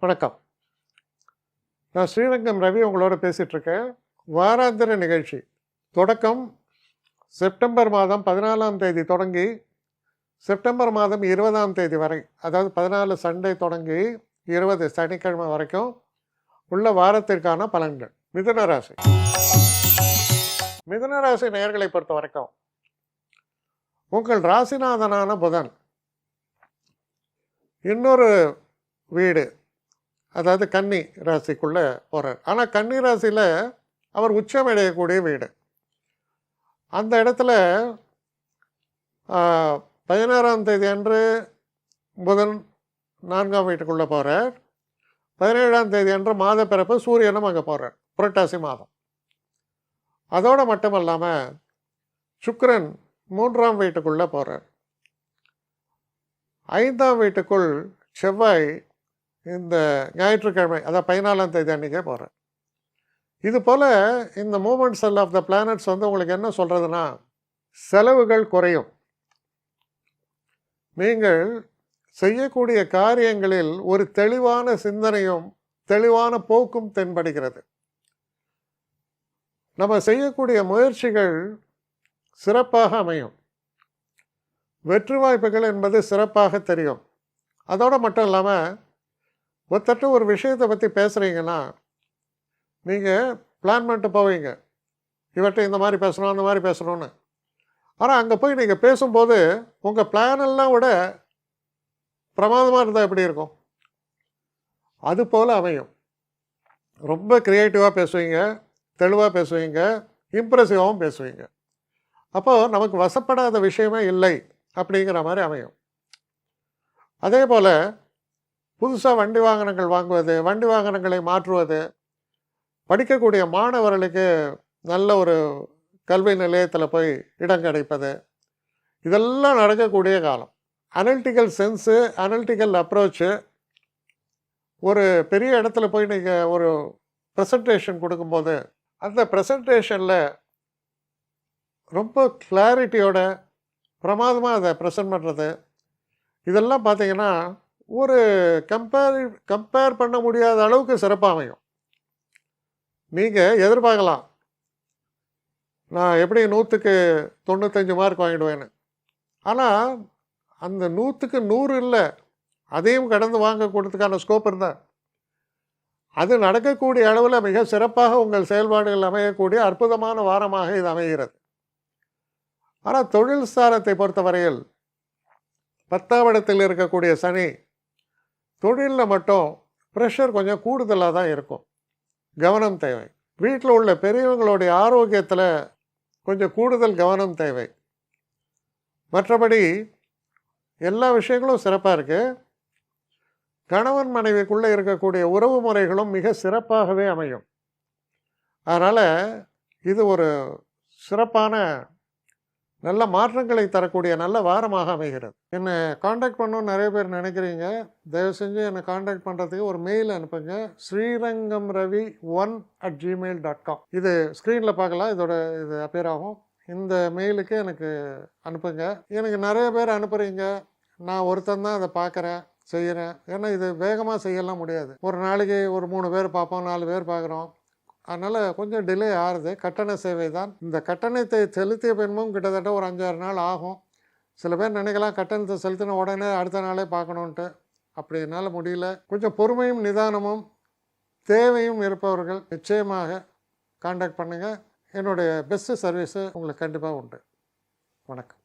வணக்கம். நான் ஸ்ரீரங்கம் ரவி உங்களோட பேசிகிட்ருக்கேன். வாராந்திர நிகழ்ச்சி தொடக்கம் செப்டம்பர் மாதம் 14ஆம் தேதி தொடங்கி செப்டம்பர் மாதம் 20ஆம் தேதி வரை, அதாவது 14 சண்டே தொடங்கி 20 சனிக்கிழமை வரைக்கும் உள்ள வாரத்திற்கான பலன்கள். மிதுன ராசி. மிதுன ராசி நேயர்களை பொறுத்த வரைக்கும் உங்கள் ராசிநாதனான புதன் இன்னொரு வீடு, அதாவது கன்னி ராசிக்குள்ளே போகிறார். ஆனால் கன்னி ராசியில் அவர் உச்சமடையக்கூடிய வீடு. அந்த இடத்துல 16ஆம் தேதி அன்று புதன் 4ஆம் வீட்டுக்குள்ளே போகிறார். 17ஆம் தேதி அன்று மாத பிறப்பு சூரியனும் அங்கே போகிறார், புரட்டாசி மாதம். அதோடு மட்டும் இல்லாமல் சுக்கிரன் 3ஆம் வீட்டுக்குள்ளே போகிறார். 5ஆம் வீட்டுக்குள் செவ்வாய் இந்த ஞாயிற்றுக்கிழமை, அதாவது 14ஆம் தேதி அன்றைக்கே போகிறேன். இது போல் இந்த மூமெண்ட்ஸ் ஆஃப் த பிளானட்ஸ் உங்களுக்கு என்ன சொல்கிறதுனா, செலவுகள் குறையும். நீங்கள் செய்யக்கூடிய காரியங்களில் ஒரு தெளிவான சிந்தனையும் தெளிவான போக்கும் தென்படுகிறது. நம்ம செய்யக்கூடிய முயற்சிகள் சிறப்பாக அமையும். வெற்றி வாய்ப்புகள் என்பது சிறப்பாக தெரியும். அதோடு மட்டும் இல்லாமல் ஒருத்தட்ட ஒரு விஷயத்தை பற்றி பேசுகிறீங்கன்னா நீங்கள் பிளான் பண்ணிட்டு போவீங்க, இவர்கிட்ட இந்த மாதிரி பேசணும் அந்த மாதிரி பேசணும்னு. ஆனால் அங்கே போய் நீங்கள் பேசும்போது உங்கள் பிளானெல்லாம் விட பிரமாதமாக இருந்தால் எப்படி இருக்கும்? அது போல் அமையும். ரொம்ப க்ரியேட்டிவாக பேசுவீங்க, தெளிவாக பேசுவீங்க, இம்ப்ரெசிவாகவும் பேசுவீங்க. அப்போது நமக்கு வசப்படாத விஷயமே இல்லை அப்படிங்கிற மாதிரி அமையும். அதே போல் புதுசாக வண்டி வாகனங்கள் வாங்குவது, வண்டி வாகனங்களை மாற்றுவது, படிக்கக்கூடிய மாணவர்களுக்கு நல்ல ஒரு கல்வி நிலையத்தில் போய் இடம் கிடைப்பது, இதெல்லாம் நடக்கக்கூடிய காலம். அனலிட்டிக்கல் சென்ஸு, அனலிட்டிக்கல் அப்ரோச்சு, ஒரு பெரிய இடத்துல போய் நீங்கள் ஒரு ப்ரெசன்டேஷன் கொடுக்கும்போது அந்த ப்ரெசன்டேஷனில் ரொம்ப கிளாரிட்டியோட பிரமாதமாக அதை ப்ரெசன்ட் பண்ணுறது, இதெல்லாம் பார்த்தீங்கன்னா ஒரு கம்பேர் பண்ண முடியாத அளவுக்கு சிறப்பாக அமையும். நீங்கள் எதிர்பார்க்கலாம், நான் எப்படி 100க்கு 95 மார்க் வாங்கிடுவேன்னு. ஆனால் அந்த 100க்கு 100 இல்லை, அதையும் கடந்து வாங்கக்கூடியதுக்கான ஸ்கோப் இருந்தால் அது நடக்கக்கூடிய அளவில் மிக சிறப்பாக உங்கள் செயல்பாடுகள் அமையக்கூடிய அற்புதமான வாரமாக இது அமைகிறது. ஆனால் தொழில் ஸ்தானத்தை பொறுத்தவரையில் 10ஆம் இடத்தில் இருக்கக்கூடிய சனி தொழிலில் மட்டும் ப்ரெஷர் கொஞ்சம் கூடுதலாக தான் இருக்கும். கவனம் தேவை. வீட்டில் உள்ள பெரியவங்களுடைய ஆரோக்கியத்தில் கொஞ்சம் கூடுதல் கவனம் தேவை. மற்றபடி எல்லா விஷயங்களும் சிறப்பாக இருக்குது. கணவன் மனைவிக்குள்ளே இருக்கக்கூடிய உறவு முறைகளும் மிக சிறப்பாகவே அமையும். அதனால் இது ஒரு சிறப்பான நல்ல மாற்றங்களை தரக்கூடிய நல்ல வாரமாக அமைகிறது. என்னை காண்டாக்ட் பண்ணணும்னு நிறைய பேர் நினைக்கிறீங்க. தயவு செஞ்சு என்னை காண்டாக்ட் பண்ணுறதுக்கு ஒரு மெயில் அனுப்புங்க. srirangamravi1@gmail.com. இது ஸ்க்ரீனில் பார்க்கலாம், இது அப்பியர் ஆகும். இந்த மெயிலுக்கு எனக்கு அனுப்புங்க. எனக்கு நிறைய பேர் அனுப்புகிறீங்க, நான் ஒருத்தன் தான் அதை பார்க்குறேன், செய்கிறேன். ஏன்னா இது வேகமாக செய்யலாம் முடியாது. ஒரு நாளைக்கு ஒரு 3 பேர் பார்ப்போம், 4 பேர் பார்க்குறோம். அதனால் கொஞ்சம் டிலே ஆகுது. கட்டண சேவை தான். இந்த கட்டணத்தை செலுத்திய பின்பும் கிட்டத்தட்ட ஒரு 5-6 நாள் ஆகும். சில பேர் நினைக்கலாம் கட்டணத்தை செலுத்தின உடனே அடுத்த நாளே பார்க்கணுன்ட்டு. அப்படி என்னால் முடியல. கொஞ்சம் பொறுமையும் நிதானமும் தேவையும் இருப்பவர்கள் நிச்சயமாக காண்டாக்ட் பண்ணுங்கள். என்னுடைய பெஸ்ட்டு சர்வீஸு உங்களுக்கு கண்டிப்பாக உண்டு. வணக்கம்.